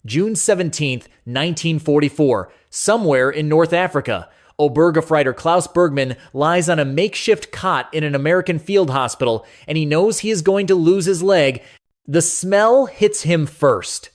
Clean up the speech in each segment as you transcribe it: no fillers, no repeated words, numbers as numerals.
June 17, 1944, somewhere in North Africa. Obergefreiter Klaus Bergmann lies on a makeshift cot in an American field hospital, and he knows he is going to lose his leg. The smell hits him first.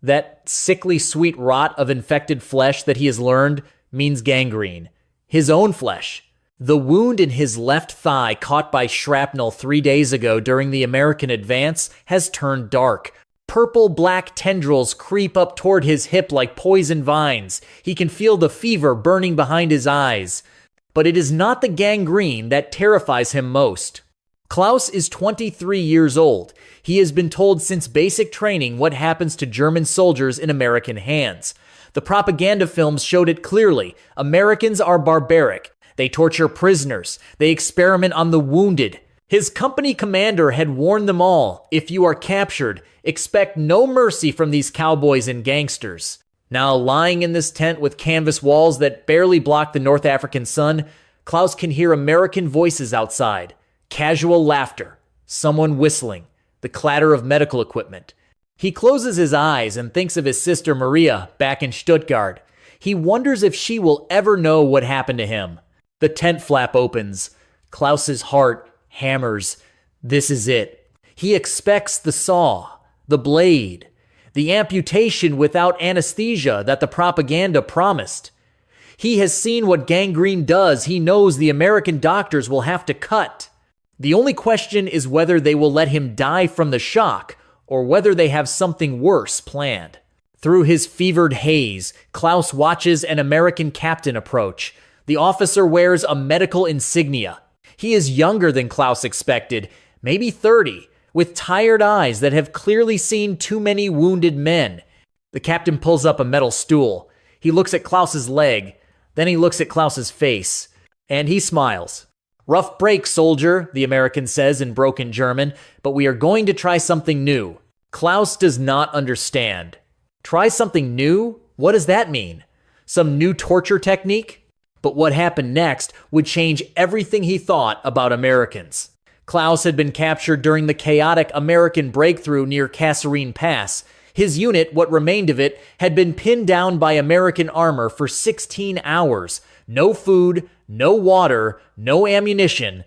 That sickly sweet rot of infected flesh that he has learned means gangrene. His own flesh. The wound in his left thigh caught by shrapnel 3 days ago during the American advance has turned dark. Purple-black tendrils creep up toward his hip like poison vines. He can feel the fever burning behind his eyes. But it is not the gangrene that terrifies him most. Klaus is 23 years old. He has been told since basic training what happens to German soldiers in American hands. The propaganda films showed it clearly. Americans are barbaric. They torture prisoners. They experiment on the wounded. His company commander had warned them all, if you are captured, expect no mercy from these cowboys and gangsters. Now, lying in this tent with canvas walls that barely block the North African sun, Klaus can hear American voices outside. Casual laughter, someone whistling, the clatter of medical equipment. He closes his eyes and thinks of his sister Maria back in Stuttgart. He wonders if she will ever know what happened to him. The tent flap opens. Klaus's heart hammers. This is it. He expects the saw, the blade, the amputation without anesthesia that the propaganda promised. He has seen what gangrene does. He knows the American doctors will have to cut. The only question is whether they will let him die from the shock or whether they have something worse planned. Through his fevered haze, Klaus watches an American captain approach. The officer wears a medical insignia. He is younger than Klaus expected, maybe 30, with tired eyes that have clearly seen too many wounded men. The captain pulls up a metal stool. He looks at Klaus's leg, then he looks at Klaus's face, and he smiles. "Rough break, soldier," the American says in broken German, "but we are going to try something new." Klaus does not understand. Try something new? What does that mean? Some new torture technique? But what happened next would change everything he thought about Americans. Klaus had been captured during the chaotic American breakthrough near Kasserine Pass. His unit, what remained of it, had been pinned down by American armor for 16 hours. No food, no water, no ammunition.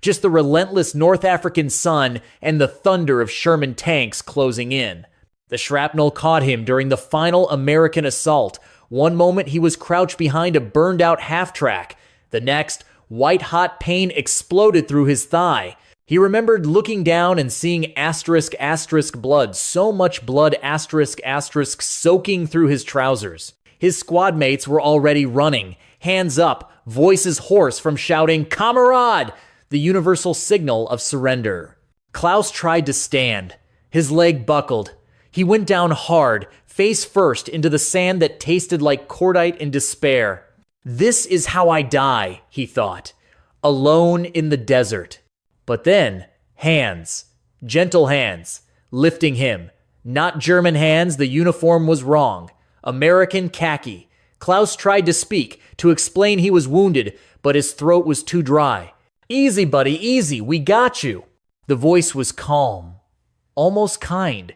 Just the relentless North African sun and the thunder of Sherman tanks closing in. The shrapnel caught him during the final American assault. One moment he was crouched behind a burned-out half-track. The next, white-hot pain exploded through his thigh. He remembered looking down and seeing *** blood, so much blood ** soaking through his trousers. His squad mates were already running, hands up, voices hoarse from shouting, "Kamerad!" the universal signal of surrender. Klaus tried to stand. His leg buckled. He went down hard, face first into the sand that tasted like cordite in despair. This is how I die, he thought, alone in the desert. But then, hands, gentle hands, lifting him. Not German hands, the uniform was wrong. American khaki. Klaus tried to speak, to explain he was wounded, but his throat was too dry. "Easy, buddy, easy, we got you." The voice was calm, almost kind.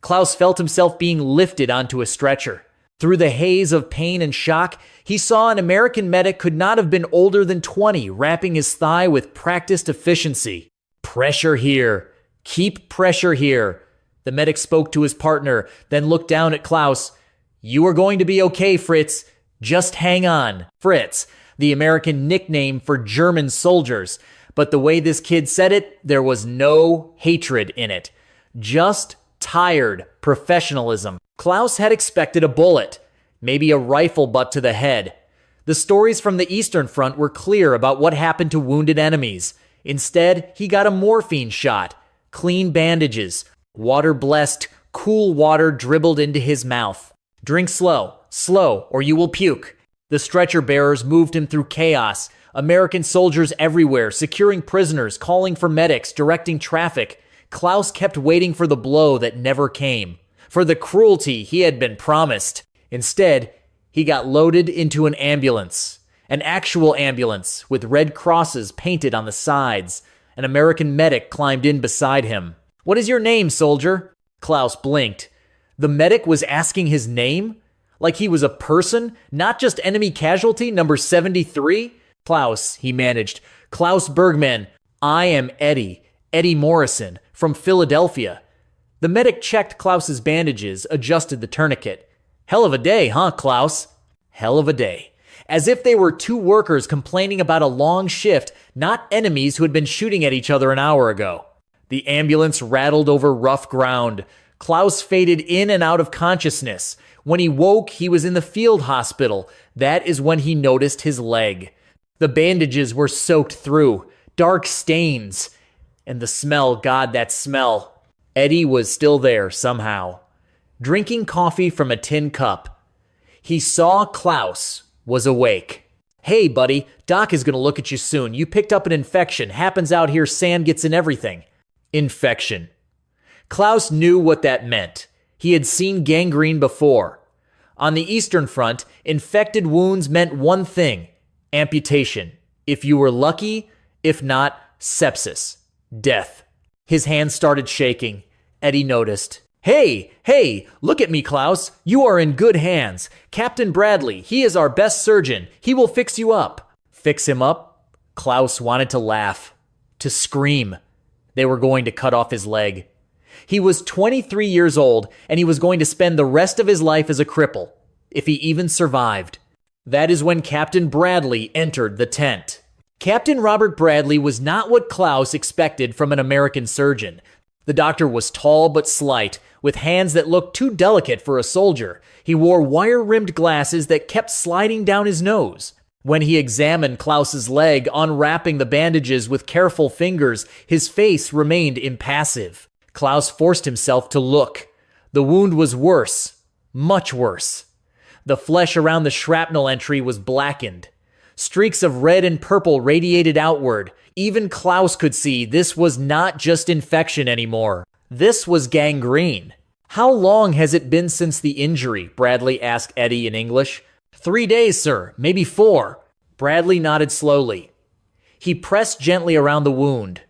Klaus felt himself being lifted onto a stretcher. Through the haze of pain and shock, he saw an American medic could not have been older than 20, wrapping his thigh with practiced efficiency. "Pressure here. Keep pressure here." The medic spoke to his partner, then looked down at Klaus. "You are going to be okay, Fritz. Just hang on." Fritz, the American nickname for German soldiers. But the way this kid said it, there was no hatred in it. Just tired professionalism. Klaus had expected a bullet, maybe a rifle butt to the head. The stories from the Eastern Front were clear about what happened to wounded enemies. Instead, he got a morphine shot, clean bandages, water-blessed, cool water dribbled into his mouth. "Drink slow, or you will puke." The stretcher bearers moved him through chaos. American soldiers everywhere, securing prisoners, calling for medics, directing traffic. Klaus kept waiting for the blow that never came, for the cruelty he had been promised. Instead, he got loaded into an ambulance. An actual ambulance with red crosses painted on the sides. An American medic climbed in beside him. "What is your name, soldier?" Klaus blinked. The medic was asking his name? Like he was a person, not just enemy casualty number 73? Klaus, he managed. Klaus Bergman. I am Eddie Morrison, from Philadelphia. The medic checked Klaus's bandages, adjusted the tourniquet. Hell of a day, huh, Klaus? Hell of a day. As if they were two workers complaining about a long shift, not enemies who had been shooting at each other an hour ago. The ambulance rattled over rough ground. Klaus faded in and out of consciousness. When he woke, he was in the field hospital. That is when he noticed his leg. The bandages were soaked through. Dark stains. And the smell, God, that smell. Eddie was still there somehow, drinking coffee from a tin cup. He saw Klaus was awake. Hey, buddy, Doc is going to look at you soon. You picked up an infection. Happens out here, sand gets in everything. Infection. Klaus knew what that meant. He had seen gangrene before. On the Eastern Front, infected wounds meant one thing: amputation. If you were lucky, if not, sepsis. Death. His hands started shaking. Eddie noticed. Hey, look at me, Klaus. You are in good hands. Captain Bradley, he is our best surgeon. He will fix you up. Fix him up? Klaus wanted to laugh, to scream. They were going to cut off his leg. He was 23 years old, and he was going to spend the rest of his life as a cripple, if he even survived. That is when Captain Bradley entered the tent. Captain Robert Bradley was not what Klaus expected from an American surgeon. The doctor was tall but slight, with hands that looked too delicate for a soldier. He wore wire-rimmed glasses that kept sliding down his nose. When he examined Klaus's leg, unwrapping the bandages with careful fingers, his face remained impassive. Klaus forced himself to look. The wound was worse, much worse. The flesh around the shrapnel entry was blackened. Streaks of red and purple radiated outward. Even Klaus could see this was not just infection anymore. This was gangrene. How long has it been since the injury? Bradley asked Eddie in English. 3 days, sir, maybe 4. Bradley nodded slowly. He pressed gently around the wound.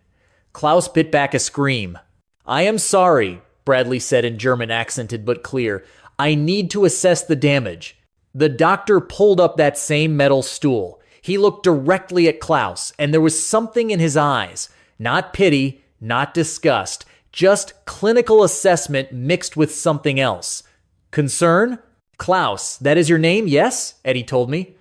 Klaus bit back a scream. I am sorry, Bradley said in German, accented but clear. I need to assess the damage. The doctor pulled up that same metal stool. He looked directly at Klaus, and there was something in his eyes. Not pity, not disgust, just clinical assessment mixed with something else. Concern? Klaus, that is your name, yes? Eddie told me.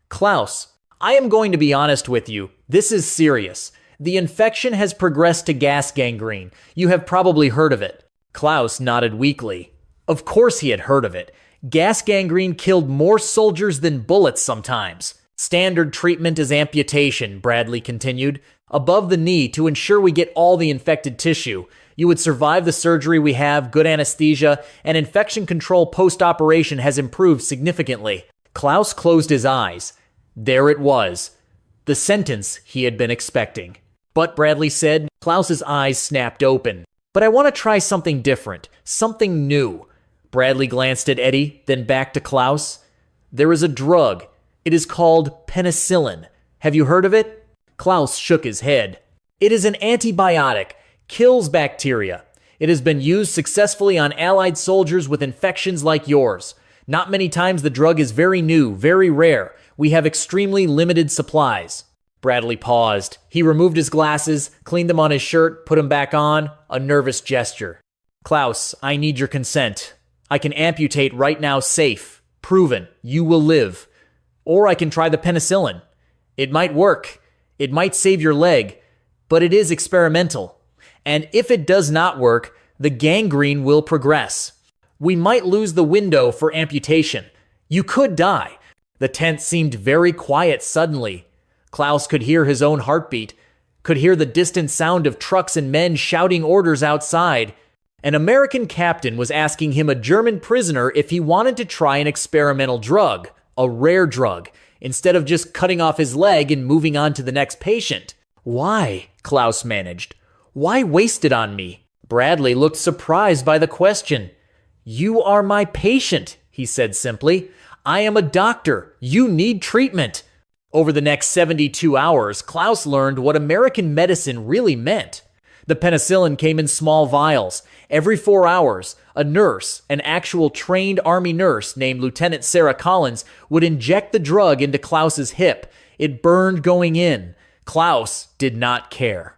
Klaus, I am going to be honest with you. This is serious. The infection has progressed to gas gangrene. You have probably heard of it. Klaus nodded weakly. Of course he had heard of it. Gas gangrene killed more soldiers than bullets sometimes. Standard treatment is amputation, Bradley continued. Above the knee to ensure we get all the infected tissue. You would survive the surgery we have, good anesthesia, and infection control post-operation has improved significantly. Klaus closed his eyes. There it was. The sentence he had been expecting. But, Bradley said, Klaus's eyes snapped open. But I want to try something different, something new. Bradley glanced at Eddie, then back to Klaus. There is a drug. It is called penicillin. Have you heard of it? Klaus shook his head. It is an antibiotic, kills bacteria. It has been used successfully on Allied soldiers with infections like yours. Not many times the drug is very new, very rare. We have extremely limited supplies. Bradley paused. He removed his glasses, cleaned them on his shirt, put them back on, a nervous gesture. Klaus, I need your consent. I can amputate right now safe. Proven. You will live. Or I can try the penicillin. It might work. It might save your leg. But it is experimental. And if it does not work, the gangrene will progress. We might lose the window for amputation. You could die. The tent seemed very quiet suddenly. Klaus could hear his own heartbeat, could hear the distant sound of trucks and men shouting orders outside. An American captain was asking him, a German prisoner, if he wanted to try an experimental drug, a rare drug, instead of just cutting off his leg and moving on to the next patient. Why? Klaus managed. Why waste it on me? Bradley looked surprised by the question. You are my patient, he said simply. I am a doctor. You need treatment. Over the next 72 hours, Klaus learned what American medicine really meant. The penicillin came in small vials. Every 4 hours, a nurse, an actual trained Army nurse named Lieutenant Sarah Collins, would inject the drug into Klaus's hip. It burned going in. Klaus did not care.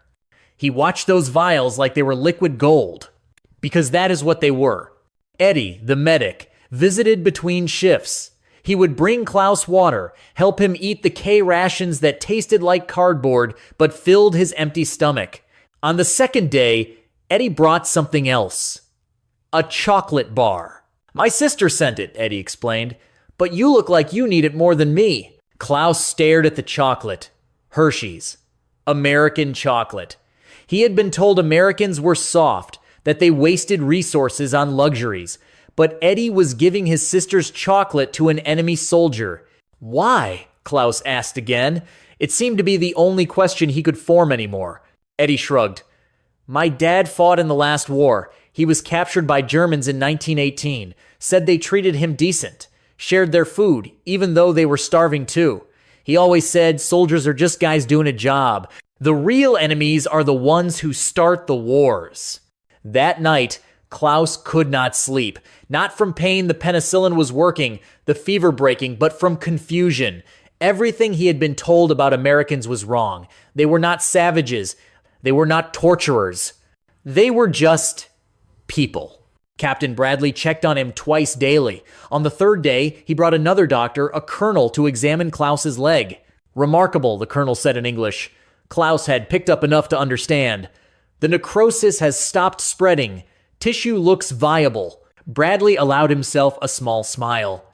He watched those vials like they were liquid gold, because that is what they were. Eddie, the medic, visited between shifts. He would bring Klaus water, help him eat the K rations that tasted like cardboard but filled his empty stomach. On the second day, Eddie brought something else. A chocolate bar. My sister sent it, Eddie explained. But you look like you need it more than me. Klaus stared at the chocolate. Hershey's. American chocolate. He had been told Americans were soft, that they wasted resources on luxuries. But Eddie was giving his sister's chocolate to an enemy soldier. Why? Klaus asked again. It seemed to be the only question he could form anymore. Eddie shrugged. My dad fought in the last war. He was captured by Germans in 1918. Said they treated him decent. Shared their food, even though they were starving too. He always said soldiers are just guys doing a job. The real enemies are the ones who start the wars. That night, Klaus could not sleep. Not from pain the penicillin was working, the fever breaking, but from confusion. Everything he had been told about Americans was wrong. They were not savages. They were not torturers. They were just people. Captain Bradley checked on him twice daily. On the third day, he brought another doctor, a colonel, to examine Klaus's leg. Remarkable, the colonel said in English. Klaus had picked up enough to understand. The necrosis has stopped spreading. Tissue looks viable. Bradley allowed himself a small smile.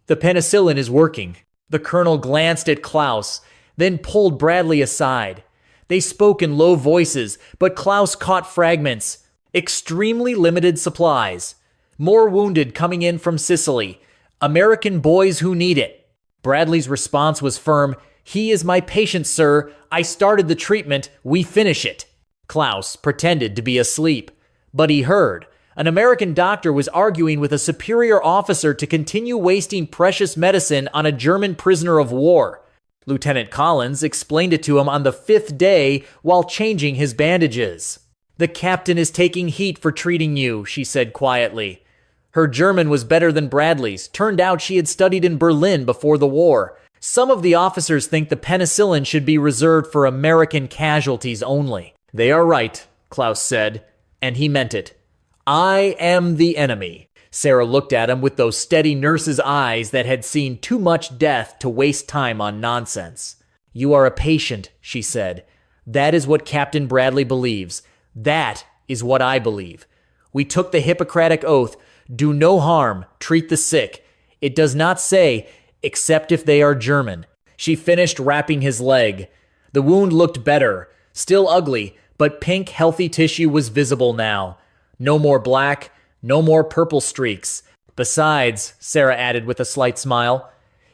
The penicillin is working. The colonel glanced at Klaus, then pulled Bradley aside. They spoke in low voices, but Klaus caught fragments. Extremely limited supplies. More wounded coming in from Sicily. American boys who need it. Bradley's response was firm. He is my patient, sir. I started the treatment. We finish it. Klaus pretended to be asleep. But he heard. An American doctor was arguing with a superior officer to continue wasting precious medicine on a German prisoner of war. Lieutenant Collins explained it to him on the 5th day while changing his bandages. The captain is taking heat for treating you, she said quietly. Her German was better than Bradley's. Turned out she had studied in Berlin before the war. Some of the officers think the penicillin should be reserved for American casualties only. They are right, Klaus said, and he meant it. I am the enemy. Sarah looked at him with those steady nurse's eyes that had seen too much death to waste time on nonsense. You are a patient, she said. That is what Captain Bradley believes. That is what I believe. We took the Hippocratic oath, do no harm, treat the sick. It does not say, except if they are German. She finished wrapping his leg. The wound looked better, still ugly, but pink, healthy tissue was visible now. No more black, no more purple streaks. Besides, Sarah added with a slight smile,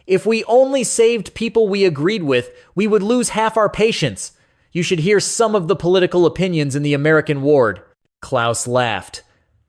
if we only saved people we agreed with, we would lose half our patients. You should hear some of the political opinions in the American ward. Klaus laughed.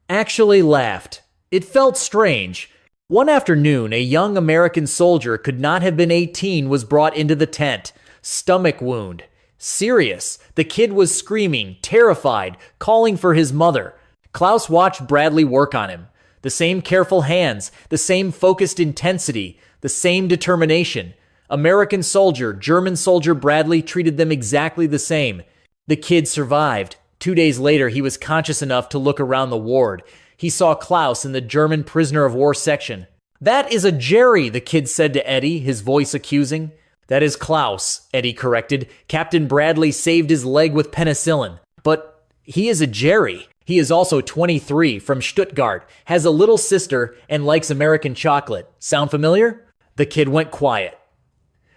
Actually laughed. It felt strange. One afternoon, a young American soldier, could not have been 18, was brought into the tent. Stomach wound. Serious. The kid was screaming, terrified, calling for his mother. Klaus watched Bradley work on him. The same careful hands, the same focused intensity, the same determination. American soldier, German soldier Bradley treated them exactly the same. The kid survived. 2 days later, he was conscious enough to look around the ward. He saw Klaus in the German prisoner of war section. That is a Jerry, the kid said to Eddie, his voice accusing. That is Klaus, Eddie corrected. Captain Bradley saved his leg with penicillin. But he is a Jerry. He is also 23, from Stuttgart, has a little sister, and likes American chocolate. Sound familiar? The kid went quiet.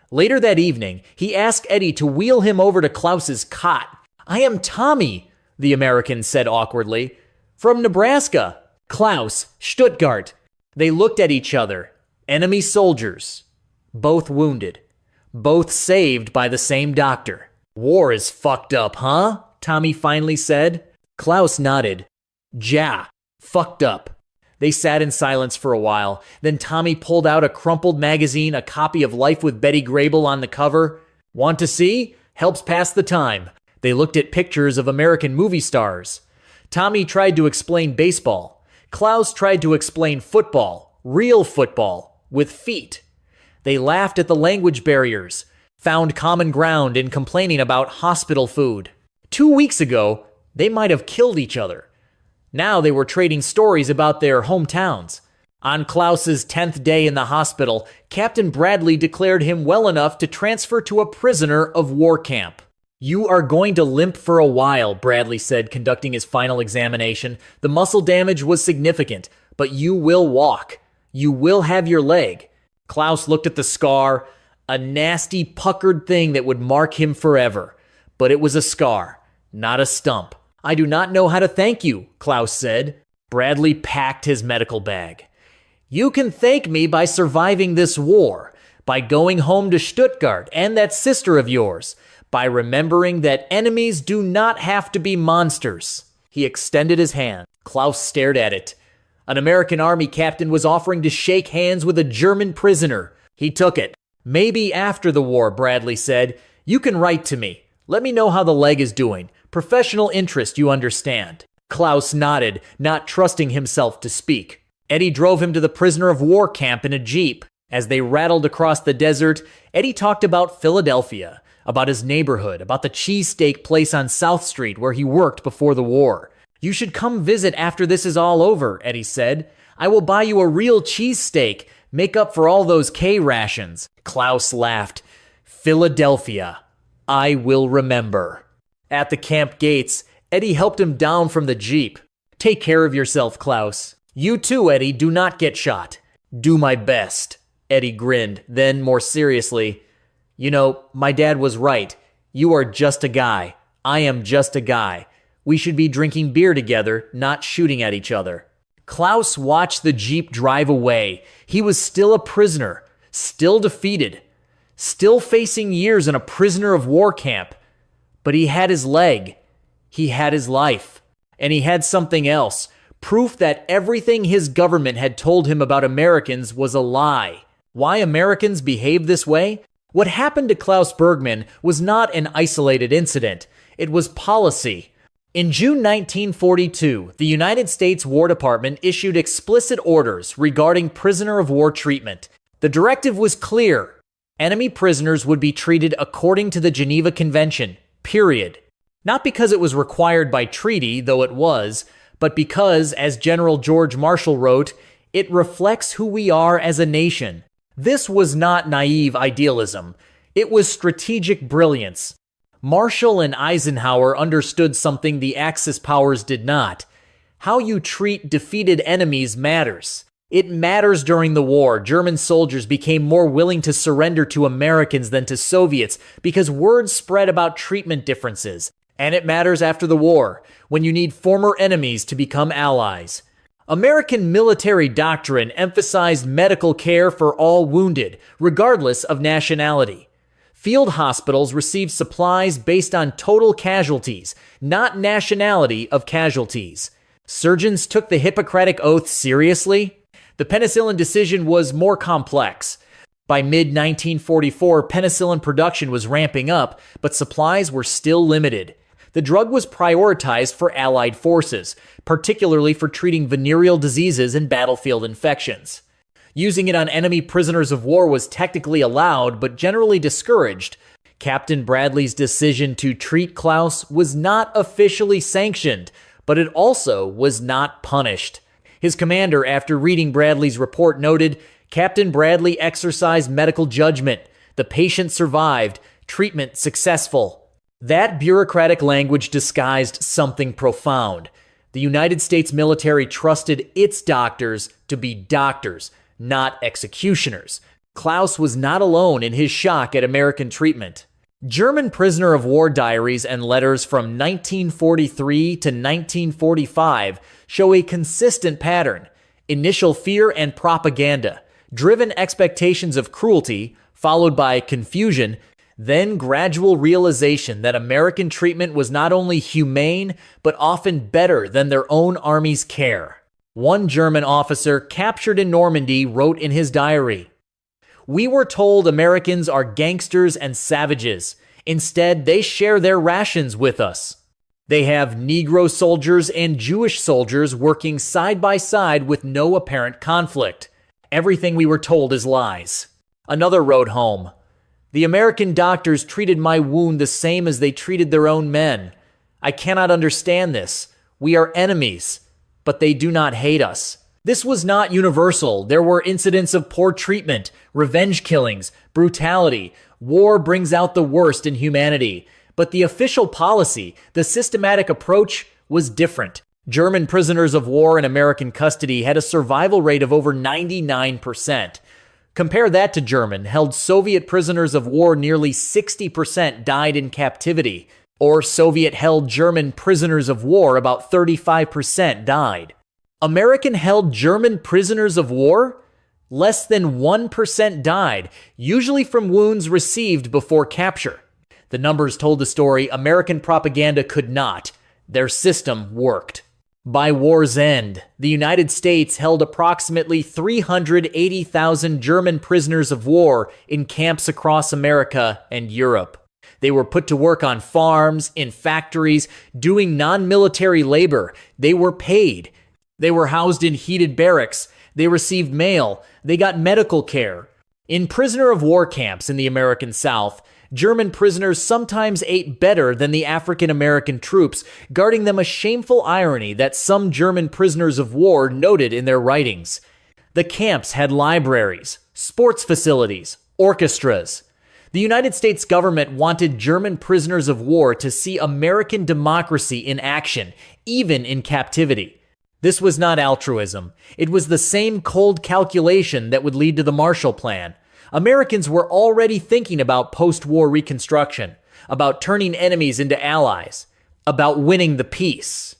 Later that evening, he asked Eddie to wheel him over to Klaus's cot. I am Tommy, the American said awkwardly. From Nebraska. Klaus, Stuttgart. They looked at each other. Enemy soldiers. Both wounded. Both saved by the same doctor. War is fucked up, huh? Tommy finally said. Klaus nodded. Ja, fucked up. They sat in silence for a while. Then Tommy pulled out a crumpled magazine, a copy of Life with Betty Grable on the cover. Want to see? Helps pass the time. They looked at pictures of American movie stars. Tommy tried to explain baseball. Klaus tried to explain football, real football, with feet. They laughed at the language barriers, found common ground in complaining about hospital food. 2 weeks ago, they might have killed each other. Now they were trading stories about their hometowns. On Klaus's 10th day in the hospital, Captain Bradley declared him well enough to transfer to a prisoner of war camp. "You are going to limp for a while," Bradley said, conducting his final examination. "The muscle damage was significant, but you will walk. You will have your leg." Klaus looked at the scar, a nasty puckered thing that would mark him forever. But it was a scar, not a stump. "I do not know how to thank you," Klaus said. Bradley packed his medical bag. "You can thank me by surviving this war, by going home to Stuttgart and that sister of yours, by remembering that enemies do not have to be monsters." He extended his hand. Klaus stared at it. An American army captain was offering to shake hands with a German prisoner. He took it. "Maybe after the war," Bradley said. "You can write to me. Let me know how the leg is doing. Professional interest, you understand." Klaus nodded, not trusting himself to speak. Eddie drove him to the prisoner of war camp in a jeep. As they rattled across the desert, Eddie talked about Philadelphia, about his neighborhood, about the cheesesteak place on South Street where he worked before the war. "You should come visit after this is all over," Eddie said. "I will buy you a real cheesesteak, make up for all those K rations." Klaus laughed. "Philadelphia. I will remember." At the camp gates, Eddie helped him down from the jeep. "Take care of yourself, Klaus." "You too, Eddie. Do not get shot." "Do my best." Eddie grinned. Then, more seriously, "You know, my dad was right. You are just a guy. I am just a guy. We should be drinking beer together, not shooting at each other." Klaus watched the jeep drive away. He was still a prisoner, still defeated, still facing years in a prisoner of war camp. But he had his leg. He had his life. And he had something else. Proof that everything his government had told him about Americans was a lie. Why Americans behaved this way? What happened to Klaus Bergman was not an isolated incident. It was policy. In June 1942, the United States War Department issued explicit orders regarding prisoner of war treatment. The directive was clear. Enemy prisoners would be treated according to the Geneva Convention, period. Not because it was required by treaty, though it was, but because, as General George Marshall wrote, it reflects who we are as a nation. This was not naive idealism. It was strategic brilliance. Marshall and Eisenhower understood something the Axis powers did not. How you treat defeated enemies matters. It matters during the war. German soldiers became more willing to surrender to Americans than to Soviets because word spread about treatment differences. And it matters after the war, when you need former enemies to become allies. American military doctrine emphasized medical care for all wounded, regardless of nationality. Field hospitals received supplies based on total casualties, not nationality of casualties. Surgeons took the Hippocratic Oath seriously. The penicillin decision was more complex. By mid-1944, penicillin production was ramping up, but supplies were still limited. The drug was prioritized for Allied forces, particularly for treating venereal diseases and battlefield infections. Using it on enemy prisoners of war was technically allowed, but generally discouraged. Captain Bradley's decision to treat Klaus was not officially sanctioned, but it also was not punished. His commander, after reading Bradley's report, noted, "Captain Bradley exercised medical judgment. The patient survived. Treatment successful." That bureaucratic language disguised something profound. The United States military trusted its doctors to be doctors, not executioners. Klaus was not alone in his shock at American treatment. German prisoner of war diaries and letters from 1943 to 1945 show a consistent pattern: initial fear and propaganda, driven expectations of cruelty, followed by confusion, then gradual realization that American treatment was not only humane, but often better than their own army's care. One German officer captured in Normandy wrote in his diary, "We were told Americans are gangsters and savages. Instead, they share their rations with us. They have Negro soldiers and Jewish soldiers working side by side with no apparent conflict. Everything we were told is lies. Another wrote home, "The American doctors treated my wound the same as they treated their own men. I cannot understand this. We are enemies, but they do not hate us." This was not universal. There were incidents of poor treatment, revenge killings, brutality. War brings out the worst in humanity. But the official policy, the systematic approach, was different. German prisoners of war in American custody had a survival rate of over 99%. Compare that to German-held Soviet prisoners of war, nearly 60% died in captivity. Or Soviet-held German prisoners of war, about 35% died. American-held German prisoners of war? Less than 1% died, usually from wounds received before capture. The numbers told the story American propaganda could not. Their system worked. By war's end, the United States held approximately 380,000 German prisoners of war in camps across America and Europe. They were put to work on farms, in factories, doing non-military labor. They were paid. They were housed in heated barracks. They received mail. They got medical care. In prisoner of war camps in the American South, German prisoners sometimes ate better than the African American troops, guarding them a shameful irony that some German prisoners of war noted in their writings. The camps had libraries, sports facilities, orchestras. The United States government wanted German prisoners of war to see American democracy in action, even in captivity. This was not altruism. It was the same cold calculation that would lead to the Marshall Plan. Americans were already thinking about post-war reconstruction, about turning enemies into allies, about winning the peace,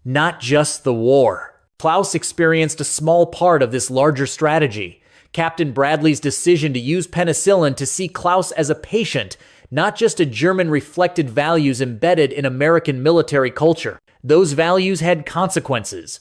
not just the war. Klaus experienced a small part of this larger strategy. Captain Bradley's decision to use penicillin to see Klaus as a patient, not just a German, reflected values embedded in American military culture. Those values had consequences.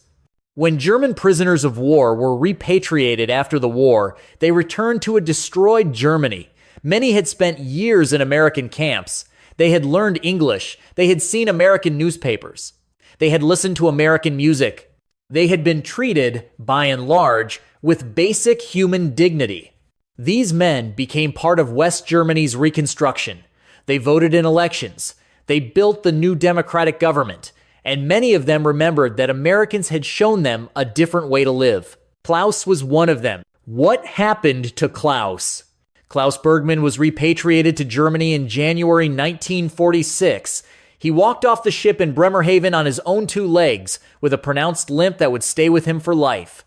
When German prisoners of war were repatriated after the war, they returned to a destroyed Germany. Many had spent years in American camps. They had learned English. They had seen American newspapers. They had listened to American music. They had been treated, by and large, with basic human dignity. These men became part of West Germany's reconstruction. They voted in elections. They built the new democratic government. And many of them remembered that Americans had shown them a different way to live. Klaus was one of them. What happened to Klaus? Klaus Bergmann was repatriated to Germany in January 1946. He walked off the ship in Bremerhaven on his own two legs, with a pronounced limp that would stay with him for life.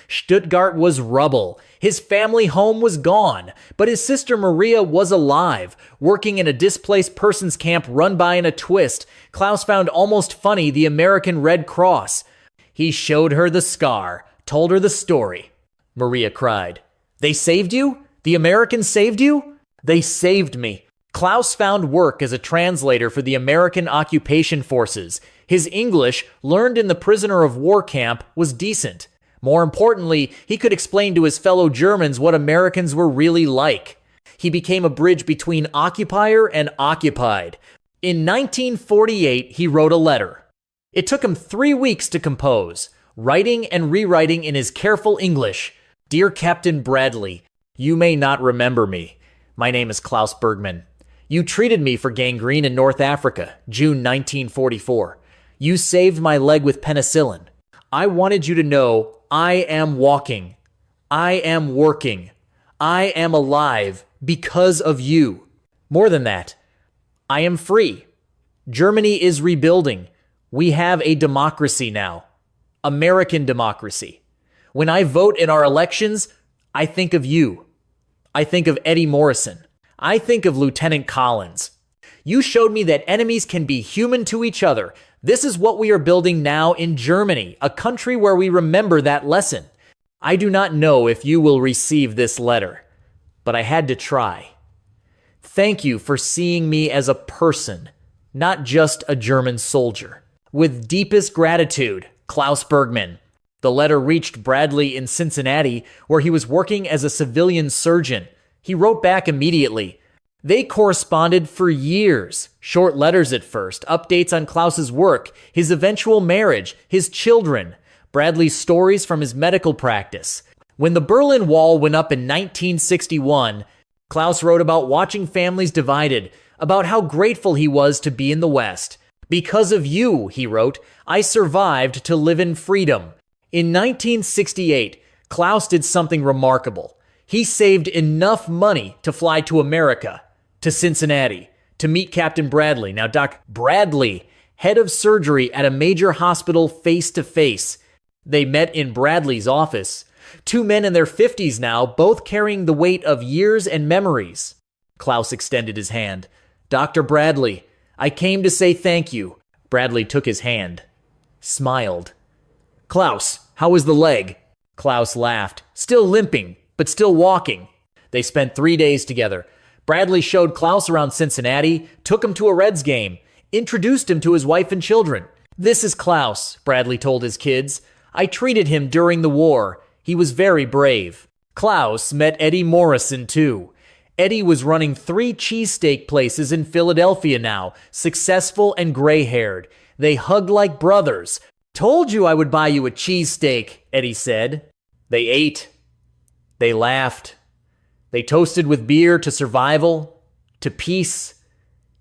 Stuttgart was rubble. His family home was gone, but his sister Maria was alive, working in a displaced persons camp run by in a twist. Klaus found almost funny the American Red Cross. He showed her the scar, told her the story. Maria cried. "They saved you? The Americans saved you?" "They saved me." Klaus found work as a translator for the American occupation forces. His English, learned in the prisoner of war camp, was decent. More importantly, he could explain to his fellow Germans what Americans were really like. He became a bridge between occupier and occupied. In 1948, he wrote a letter. It took him 3 weeks to compose, writing and rewriting in his careful English. "Dear Captain Bradley, you may not remember me. My name is Klaus Bergmann. You treated me for gangrene in North Africa, June 1944. You saved my leg with penicillin. I wanted you to know I am walking. I am working. I am alive because of you. More than that, I am free. Germany is rebuilding. We have a democracy now. American democracy. When I vote in our elections, I think of you. I think of Eddie Morrison. I think of Lieutenant Collins. You showed me that enemies can be human to each other. This is what we are building now in Germany, a country where we remember that lesson. I do not know if you will receive this letter, but I had to try. Thank you for seeing me as a person, not just a German soldier. With deepest gratitude, Klaus Bergmann." The letter reached Bradley in Cincinnati, where he was working as a civilian surgeon. He wrote back immediately, They corresponded for years. Short letters at first, updates on Klaus's work, his eventual marriage, his children, Bradley's stories from his medical practice. When the Berlin Wall went up in 1961, Klaus wrote about watching families divided, about how grateful he was to be in the West. Because of you, he wrote, I survived to live in freedom. In 1968, Klaus did something remarkable. He saved enough money to fly to America, to Cincinnati, to meet Captain Bradley. Now, Doc Bradley, head of surgery at a major hospital face to face. They met in Bradley's office. Two men in their 50s now, both carrying the weight of years and memories. Klaus extended his hand. Dr. Bradley, I came to say thank you. Bradley took his hand, smiled. Klaus, how is the leg? Klaus laughed, still limping, but still walking. They spent 3 days together. Bradley showed Klaus around Cincinnati, took him to a Reds game, introduced him to his wife and children. This is Klaus, Bradley told his kids. I treated him during the war. He was very brave. Klaus met Eddie Morrison, too. Eddie was running 3 cheesesteak places in Philadelphia now, successful and gray-haired. They hugged like brothers. Told you I would buy you a cheesesteak, Eddie said. They ate. They laughed. They toasted with beer to survival, to peace,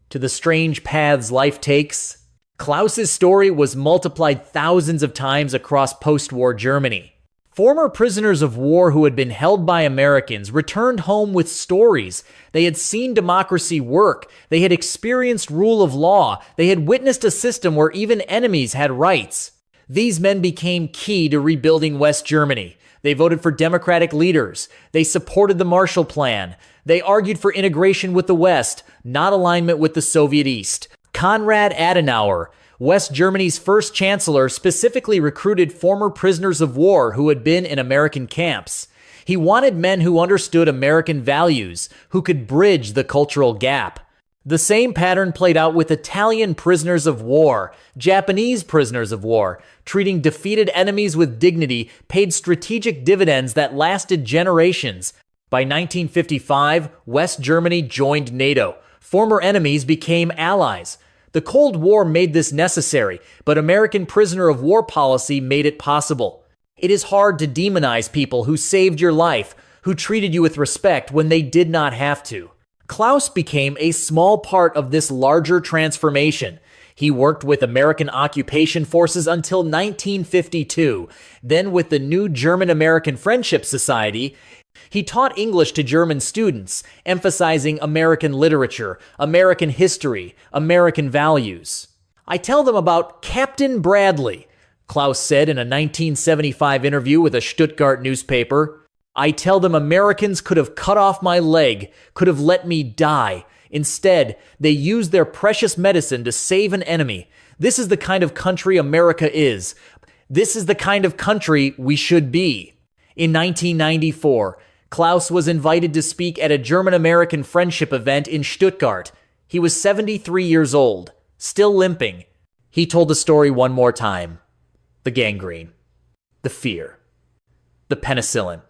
to the strange paths life takes. Klaus's story was multiplied thousands of times across post-war Germany. Former prisoners of war who had been held by Americans returned home with stories. They had seen democracy work. They had experienced rule of law. They had witnessed a system where even enemies had rights. These men became key to rebuilding West Germany. They voted for democratic leaders. They supported the Marshall Plan. They argued for integration with the West, not alignment with the Soviet East. Konrad Adenauer, West Germany's first chancellor, specifically recruited former prisoners of war who had been in American camps. He wanted men who understood American values, who could bridge the cultural gap. The same pattern played out with Italian prisoners of war, Japanese prisoners of war. Treating defeated enemies with dignity paid strategic dividends that lasted generations. By 1955, West Germany joined NATO. Former enemies became allies. The Cold War made this necessary, but American prisoner of war policy made it possible. It is hard to demonize people who saved your life, who treated you with respect when they did not have to. Klaus became a small part of this larger transformation. He worked with American occupation forces until 1952. Then with the new German-American Friendship Society, he taught English to German students, emphasizing American literature, American history, American values. I tell them about Captain Bradley, Klaus said in a 1975 interview with a Stuttgart newspaper. I tell them Americans could have cut off my leg, could have let me die. Instead, they used their precious medicine to save an enemy. This is the kind of country America is. This is the kind of country we should be. In 1994, Klaus was invited to speak at a German-American friendship event in Stuttgart. He was 73 years old, still limping. He told the story one more time. The gangrene, the fear, the penicillin,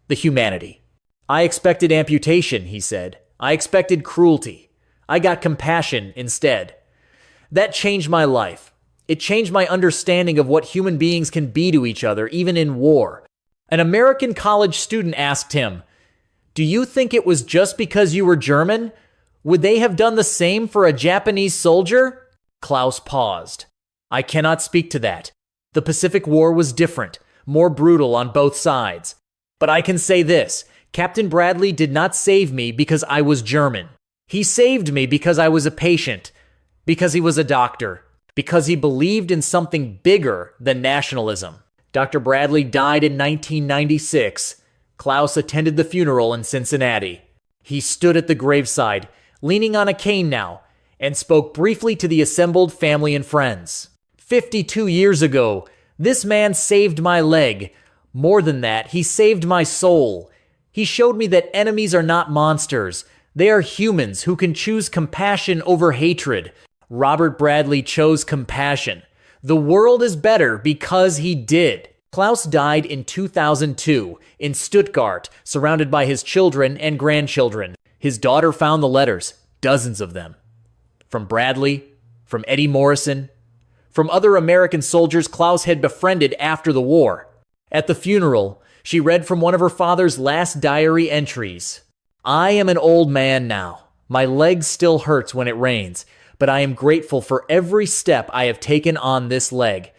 the humanity. I expected amputation, he said. I expected cruelty. I got compassion instead. That changed my life. It changed my understanding of what human beings can be to each other, even in war. An American college student asked him, "Do you think it was just because you were German? Would they have done the same for a Japanese soldier?" Klaus paused. I cannot speak to that. The Pacific War was different, more brutal on both sides. But I can say this, Captain Bradley did not save me because I was German. He saved me because I was a patient, because he was a doctor, because he believed in something bigger than nationalism. Dr. Bradley died in 1996. Klaus attended the funeral in Cincinnati. He stood at the graveside, leaning on a cane now, and spoke briefly to the assembled family and friends. 52 years ago, this man saved my leg. More than that, he saved my soul. He showed me that enemies are not monsters. They are humans who can choose compassion over hatred. Robert Bradley chose compassion. The world is better because he did. Klaus died in 2002 in Stuttgart, surrounded by his children and grandchildren. His daughter found the letters, dozens of them. From Bradley, from Eddie Morrison, from other American soldiers Klaus had befriended after the war. At the funeral, she read from one of her father's last diary entries. "I am an old man now. My leg still hurts when it rains, but I am grateful for every step I have taken on this leg.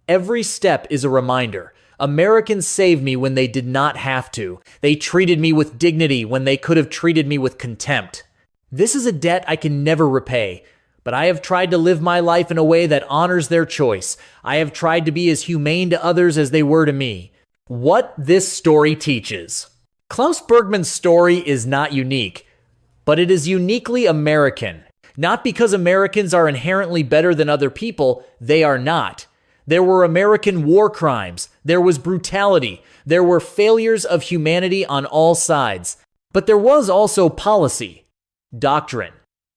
Every step is a reminder. Americans saved me when they did not have to. They treated me with dignity when they could have treated me with contempt. This is a debt I can never repay, but I have tried to live my life in a way that honors their choice. I have tried to be as humane to others as they were to me." What this story teaches. Klaus Bergman's story is not unique, but it is uniquely American. Not because Americans are inherently better than other people, they are not. There were American war crimes, there was brutality, there were failures of humanity on all sides. But there was also policy, doctrine,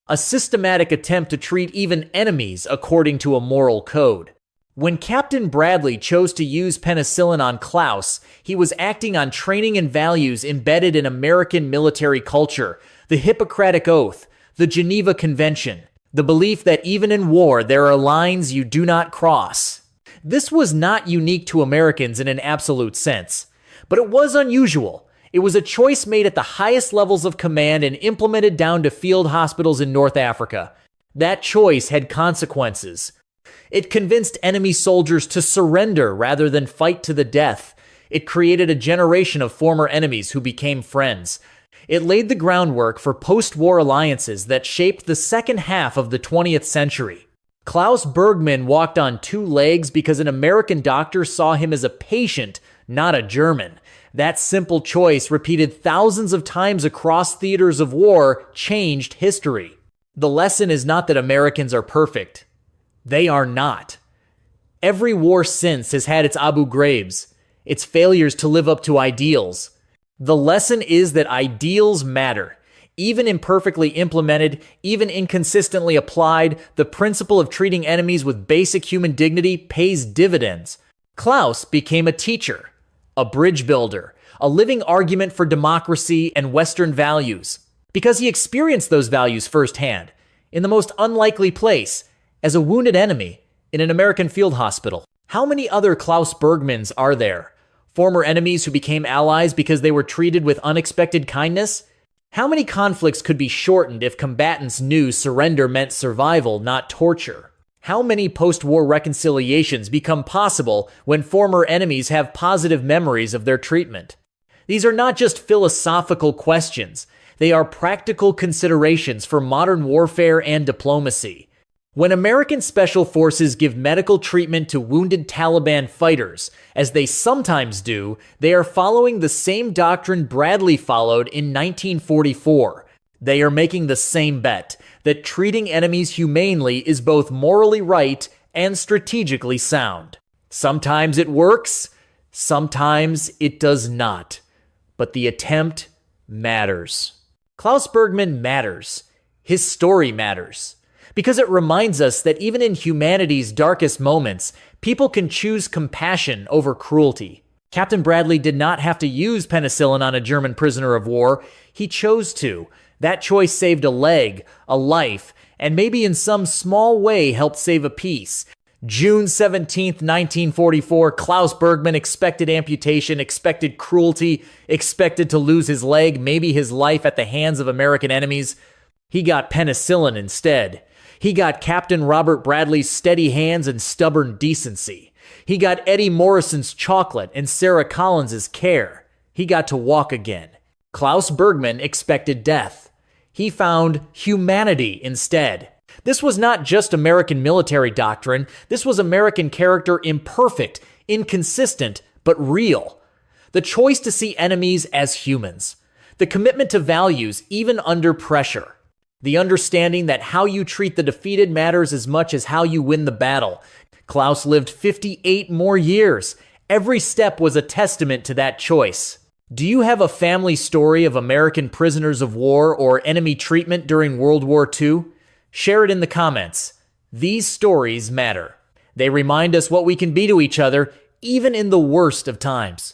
a systematic attempt to treat even enemies according to a moral code. When Captain Bradley chose to use penicillin on Klaus, he was acting on training and values embedded in American military culture, the Hippocratic Oath, the Geneva Convention, the belief that even in war there are lines you do not cross. This was not unique to Americans in an absolute sense, but it was unusual. It was a choice made at the highest levels of command and implemented down to field hospitals in North Africa. That choice had consequences. It convinced enemy soldiers to surrender rather than fight to the death. It created a generation of former enemies who became friends. It laid the groundwork for post-war alliances that shaped the second half of the 20th century. Klaus Bergman walked on two legs because an American doctor saw him as a patient, not a German. That simple choice, repeated thousands of times across theaters of war, changed history. The lesson is not that Americans are perfect. They are not. Every war since has had its Abu Ghraibs, its failures to live up to ideals. The lesson is that ideals matter. Even imperfectly implemented, even inconsistently applied, the principle of treating enemies with basic human dignity pays dividends. Klaus became a teacher, a bridge builder, a living argument for democracy and Western values, because he experienced those values firsthand, in the most unlikely place, as a wounded enemy in an American field hospital. How many other Klaus Bergmans are there? Former enemies who became allies because they were treated with unexpected kindness? How many conflicts could be shortened if combatants knew surrender meant survival, not torture? How many post-war reconciliations become possible when former enemies have positive memories of their treatment? These are not just philosophical questions. They are practical considerations for modern warfare and diplomacy. When American special forces give medical treatment to wounded Taliban fighters, as they sometimes do, they are following the same doctrine Bradley followed in 1944. They are making the same bet, that treating enemies humanely is both morally right and strategically sound. Sometimes it works, sometimes it does not. But the attempt matters. Klaus Bergman matters. His story matters. Because it reminds us that even in humanity's darkest moments, people can choose compassion over cruelty. Captain Bradley did not have to use penicillin on a German prisoner of war. He chose to. That choice saved a leg, a life, and maybe in some small way helped save a peace. June 17th, 1944, Klaus Bergman expected amputation, expected cruelty, expected to lose his leg, maybe his life at the hands of American enemies. He got penicillin instead. He got Captain Robert Bradley's steady hands and stubborn decency. He got Eddie Morrison's chocolate and Sarah Collins's care. He got to walk again. Klaus Bergman expected death. He found humanity instead. This was not just American military doctrine. This was American character, imperfect, inconsistent, but real. The choice to see enemies as humans. The commitment to values even under pressure. The understanding that how you treat the defeated matters as much as how you win the battle. Klaus lived 58 more years. Every step was a testament to that choice. Do you have a family story of American prisoners of war or enemy treatment during World War II? Share it in the comments. These stories matter. They remind us what we can be to each other, even in the worst of times.